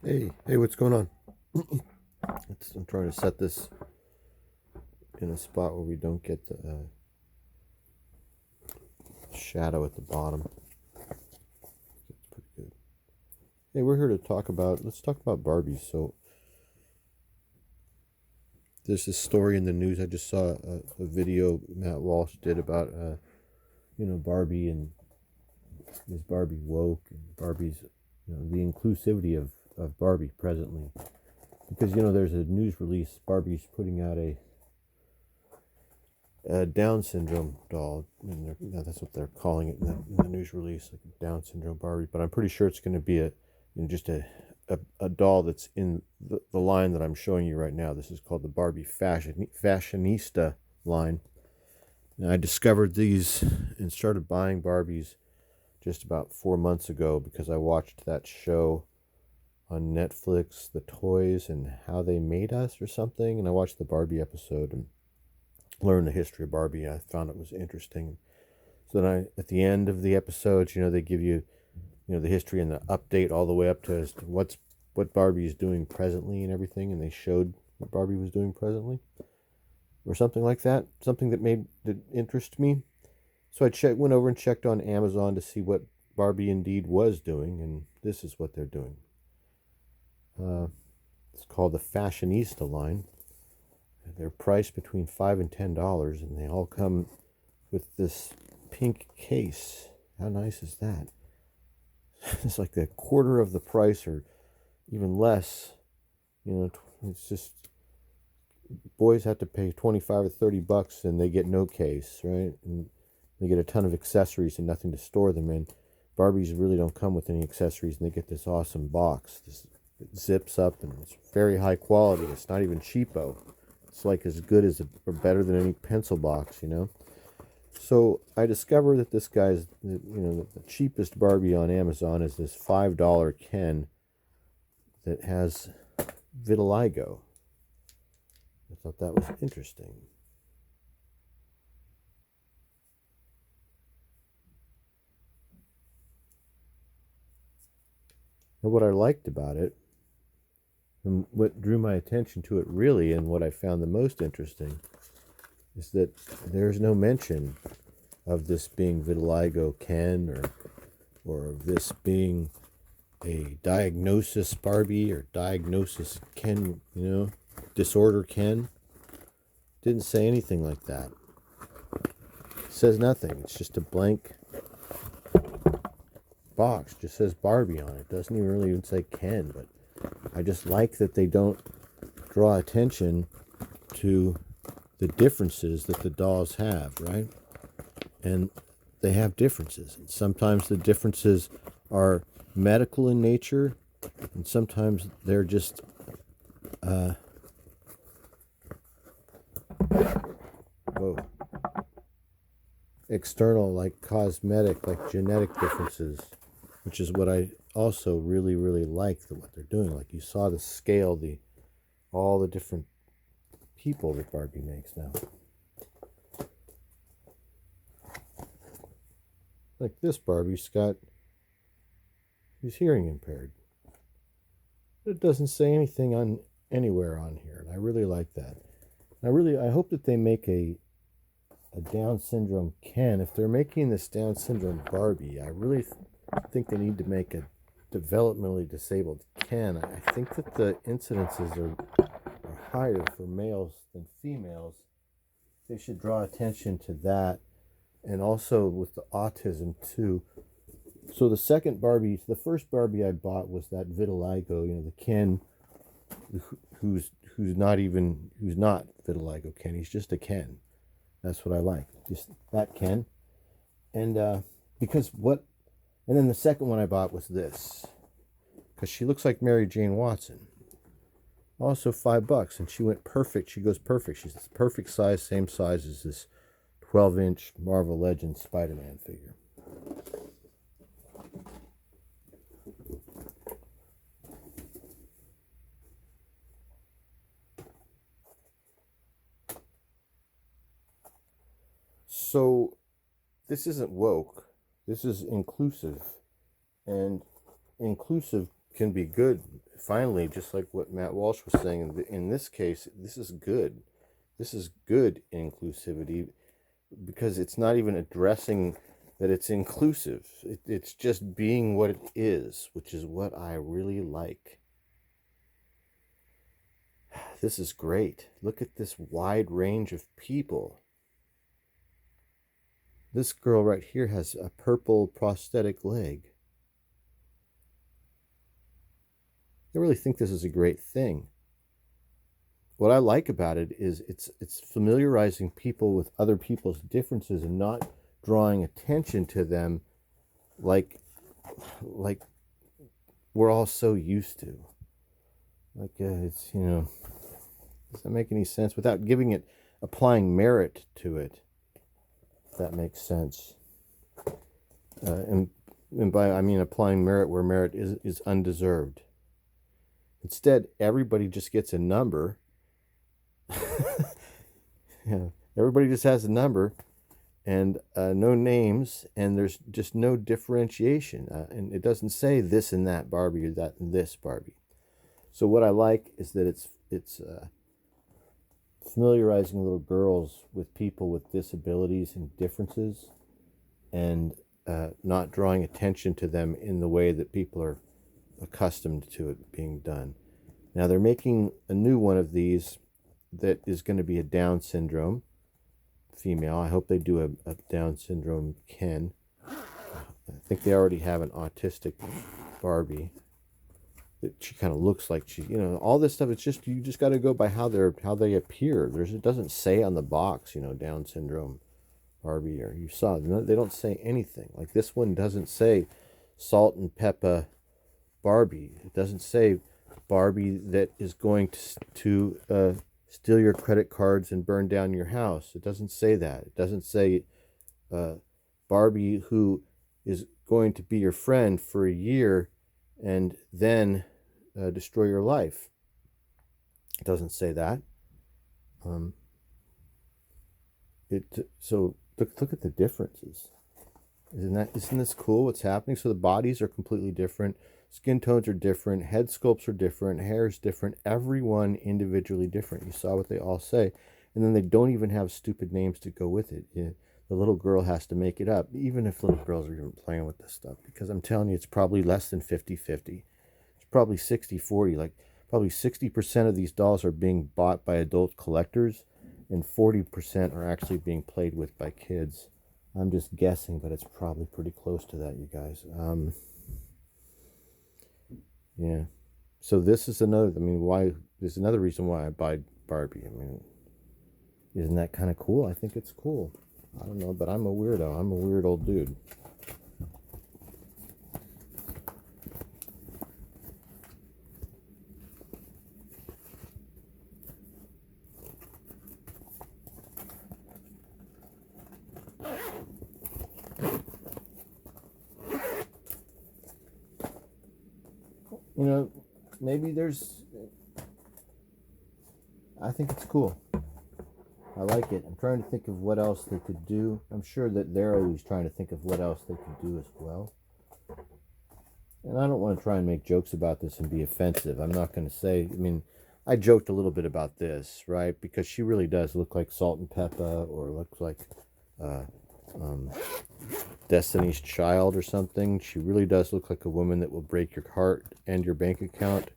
Hey, what's going on? I'm trying to set this in a spot where we don't get the shadow at the bottom. It's pretty good. Hey, we're here to let's talk about Barbie. So, there's this story in the news. I just saw a video Matt Walsh did about, Barbie and is Barbie woke and Barbie's, the inclusivity of Barbie presently. Because, there's a news release. Barbie's putting out a Down syndrome doll, and that's what they're calling it in the news release, like a Down syndrome Barbie. But I'm pretty sure it's going to be just a doll that's in the line that I'm showing you right now. This is called the Barbie Fashionista line. And I discovered these and started buying Barbies just about 4 months ago because I watched that show on Netflix, The Toys and How They Made Us or something, and I watched the Barbie episode and learn the history of Barbie. I found it was interesting. So then at the end of the episodes, they give you, the history and the update all the way up to what Barbie is doing presently and everything, and they showed what Barbie was doing presently, or something like that. Something that interest me. So went over and checked on Amazon to see what Barbie indeed was doing, and this is what they're doing. It's called the Fashionista line. They're priced between $5 and $10, and they all come with this pink case. How nice is that? It's like a quarter of the price or even less. It's just boys have to pay 25 or 30 bucks and they get no case, right? And they get a ton of accessories and nothing to store them in. Barbies really don't come with any accessories, and they get this awesome box. It zips up and it's very high quality. It's not even cheapo. It's like as good as or better than any pencil box, So I discovered that this guy's, the cheapest Barbie on Amazon is this $5 Ken that has vitiligo. I thought that was interesting. And what I liked about it, and what drew my attention to it really, and what I found the most interesting, is that there's no mention of this being vitiligo Ken or of this being a diagnosis Barbie or diagnosis Ken, disorder Ken. Didn't say anything like that. It says nothing. It's just a blank box. It just says Barbie on it. Doesn't even really say Ken, but I just like that they don't draw attention to the differences that the dolls have, right? And they have differences. And sometimes the differences are medical in nature, and sometimes they're just external, like cosmetic, like genetic differences, which is what I also really, really like what they're doing. Like you saw the scale, all the different people that Barbie makes now. Like this Barbie, Scott, he's hearing impaired. It doesn't say anything on anywhere on here, and I really like that. I hope that they make a Down syndrome Ken. If they're making this Down syndrome Barbie, I really think they need to make a developmentally disabled Ken. I think that the incidences are higher for males than females. They should draw attention to that, and also with the autism too. So the first Barbie I bought was that vitiligo, the Ken who's not vitiligo Ken. He's just a Ken. That's what I like. Just that Ken. And and then the second one I bought was this, because she looks like Mary Jane Watson. Also $5, and she went perfect. She goes perfect. She's the perfect size, same size as this 12-inch Marvel Legends Spider-Man figure. So this isn't woke. This is inclusive. And inclusive can be good. Finally, just like what Matt Walsh was saying, in this case, this is good. This is good inclusivity because it's not even addressing that it's inclusive. It's just being what it is, which is what I really like. This is great. Look at this wide range of people. This girl right here has a purple prosthetic leg. I really think this is a great thing. What I like about it is it's familiarizing people with other people's differences and not drawing attention to them like we're all so used to. Like it's, you know, does that make any sense without applying merit to it? If that makes sense. And by I mean applying merit where merit is undeserved. Instead, everybody just gets a number. Yeah, everybody just has a number and no names, and there's just no differentiation. And it doesn't say this and that Barbie or that and this Barbie. So what I like is that it's familiarizing little girls with people with disabilities and differences, and not drawing attention to them in the way that people are accustomed to it being done. Now they're making a new one of these that is going to be a Down syndrome female. I hope they do a Down syndrome Ken. I think they already have an autistic Barbie that she kind of looks like she, you know, all this stuff. It's just, you just got to go by how they appear. It doesn't say on the box, you know, Down syndrome Barbie, or you saw, they don't say anything. Like this one doesn't say salt and pepper Barbie. It doesn't say Barbie that is going to steal your credit cards and burn down your house. It doesn't say that. It doesn't say Barbie who is going to be your friend for a year and then destroy your life. It doesn't say that. So look at the differences. Isn't this cool what's happening? So the bodies are completely different. Skin tones are different. Head sculpts are different. Hair is different. Everyone individually different. You saw what they all say. And then they don't even have stupid names to go with it. The little girl has to make it up, even if little girls are even playing with this stuff. Because I'm telling you, it's probably less than 50-50. It's probably 60-40. Like, probably 60% of these dolls are being bought by adult collectors, and 40% are actually being played with by kids. I'm just guessing, but it's probably pretty close to that, you guys. Yeah. So this is there's another reason why I buy Barbie. I mean, isn't that kind of cool? I think it's cool. I don't know, but I'm a weirdo. I'm a weird old dude. You know, maybe I think it's cool. I like it. I'm trying to think of what else they could do. I'm sure that they're always trying to think of what else they could do as well. And I don't want to try and make jokes about this and be offensive. I'm not going to say, I mean, I joked a little bit about this, right? Because she really does look like Salt and Peppa, or looks like Destiny's Child or something. She really does look like a woman that will break your heart and your bank account.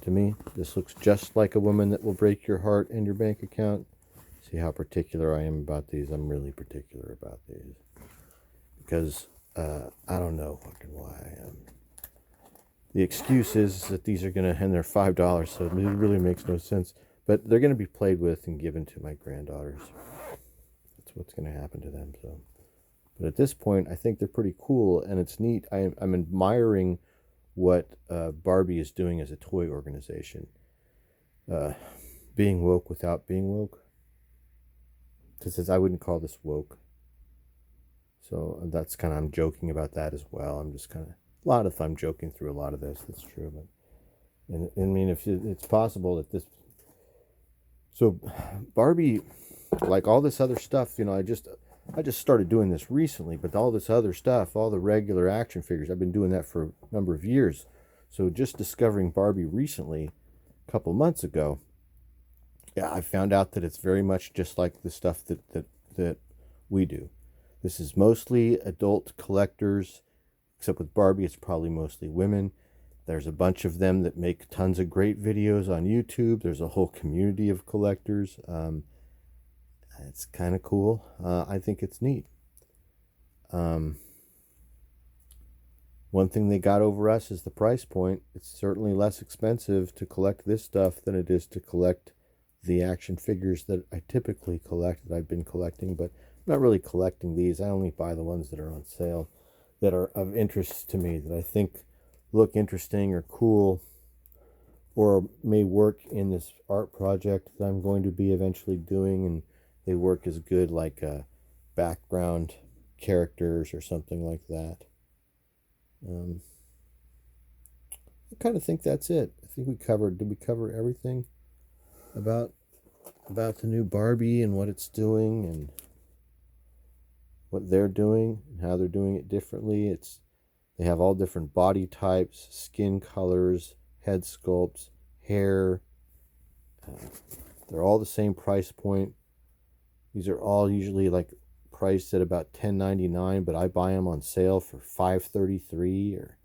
To me, this looks just like a woman that will break your heart and your bank account. See how particular I am about these? I'm really particular about these. Because I don't know fucking why I am. The excuse is that these are going to, and they're $5, so it really makes no sense. But they're going to be played with and given to my granddaughters. That's what's going to happen to them. So, but at this point, I think they're pretty cool, and it's neat. I'm admiring what Barbie is doing as a toy organization. Being woke without being woke. Because I wouldn't call this woke. So that's kind of, I'm joking about that as well. I'm just kind of, I'm joking through a lot of this. That's true. But, and I mean, if it's possible that this, so Barbie, like all this other stuff, you know, I just started doing this recently, but all this other stuff, all the regular action figures, I've been doing that for a number of years. So just discovering Barbie recently, a couple months ago, yeah, I found out that it's very much just like the stuff that we do. This is mostly adult collectors, except with Barbie, it's probably mostly women. There's a bunch of them that make tons of great videos on YouTube. There's a whole community of collectors. It's kind of cool. I think it's neat. One thing they got over us is the price point. It's certainly less expensive to collect this stuff than it is to collect the action figures that I typically collect, that I've been collecting, but I'm not really collecting these. I only buy the ones that are on sale, that are of interest to me, that I think look interesting or cool, or may work in this art project that I'm going to be eventually doing, and they work as good like background characters or something like that. I kind of think that's it. I think did we cover everything about the new Barbie and what it's doing and what they're doing and how they're doing it differently? They have all different body types, skin colors, head sculpts, hair. They're all the same price point. These are all usually like priced at about $10.99, but I buy them on sale for $5.33 or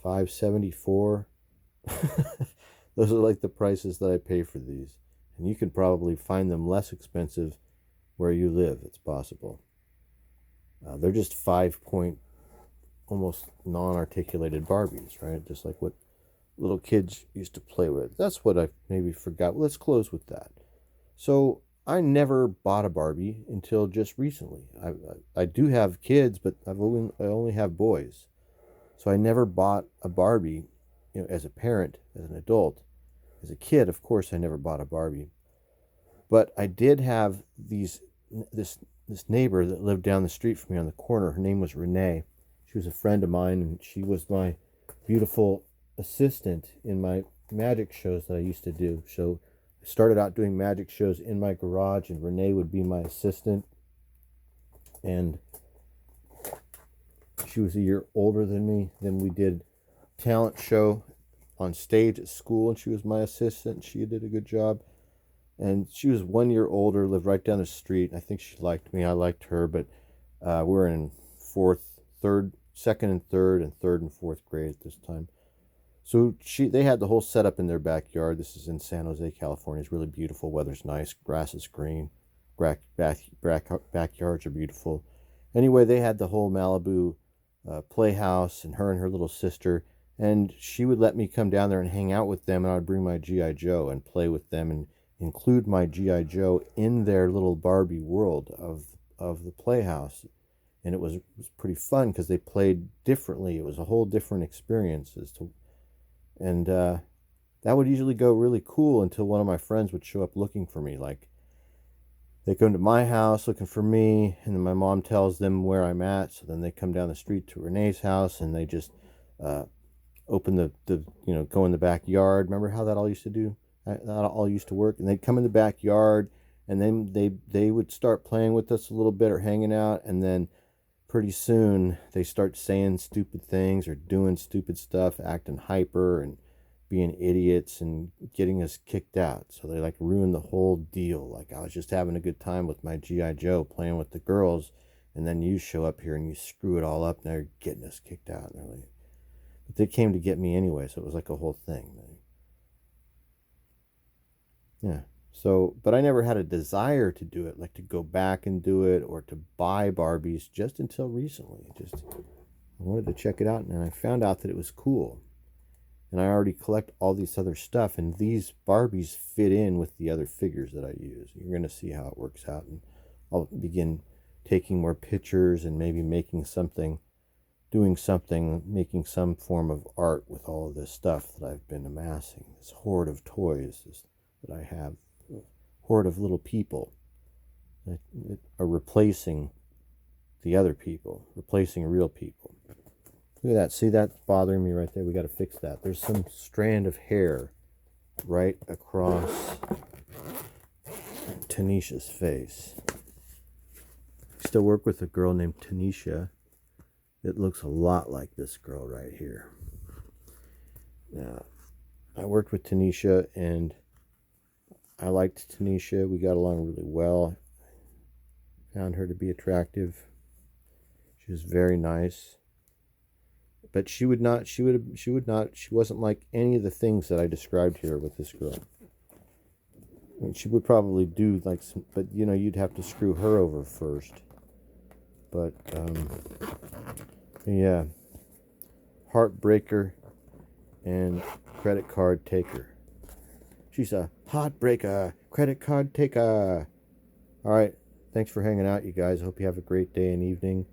$5.74. Those are like the prices that I pay for these, and you can probably find them less expensive where you live. It's possible. They're just 5-point, almost non-articulated Barbies, right? Just like what little kids used to play with. That's what I maybe forgot. Let's close with that. So I never bought a Barbie until just recently. I do have kids, but I only have boys. So I never bought a Barbie, as a parent, as an adult. As a kid, of course, I never bought a Barbie. But I did have this neighbor that lived down the street from me on the corner. Her name was Renee. She was a friend of mine, and she was my beautiful assistant in my magic shows that I used to do. So I started out doing magic shows in my garage, and Renee would be my assistant. And she was a year older than me. Then we did talent show on stage at school, and she was my assistant. She did a good job. And she was 1 year older, lived right down the street. I think she liked me. I liked her, but we're in second and third and fourth grade at this time. So they had the whole setup in their backyard. This is in San Jose, California. It's really beautiful. Weather's nice. Grass is green. Backyards are beautiful. Anyway, they had the whole Malibu playhouse, and her little sister. And she would let me come down there and hang out with them, and I would bring my G.I. Joe and play with them and include my G.I. Joe in their little Barbie world of the playhouse. And it was pretty fun because they played differently. It was a whole different experience and that would usually go really cool until one of my friends would show up looking for me. Like, they come to my house looking for me, and then my mom tells them where I'm at. So then they come down the street to Renee's house, and they just open go in the backyard. Remember how that all used to do? That all used to work. And they'd come in the backyard, and then they would start playing with us a little bit or hanging out, and then pretty soon they start saying stupid things or doing stupid stuff, acting hyper and being idiots and getting us kicked out. So they like ruined the whole deal. Like, I was just having a good time with my G.I. Joe playing with the girls, and then you show up here and you screw it all up, and they're getting us kicked out. And they're like, but they came to get me anyway, so it was like a whole thing. Yeah. So, but I never had a desire to do it, like to go back and do it or to buy Barbies just until recently. I wanted to check it out, and I found out that it was cool. And I already collect all this other stuff, and these Barbies fit in with the other figures that I use. You're going to see how it works out, and I'll begin taking more pictures and maybe making some form of art with all of this stuff that I've been amassing, this hoard of toys that I have, a hoard of little people that are replacing the other people, replacing real people. Look at that. See, that's bothering me right there. We got to fix that. There's some strand of hair right across Tanisha's face. I still work with a girl named Tanisha, it looks a lot like this girl right here. Now, I worked with Tanisha, and I liked Tanisha. We got along really well. Found her to be attractive. She was very nice. But she wasn't like any of the things that I described here with this girl. I mean, she would probably do like some, but you'd have to screw her over first. But, yeah. Heartbreaker and credit card taker. She's a heartbreaker, credit card taker. All right. Thanks for hanging out, you guys. I hope you have a great day and evening.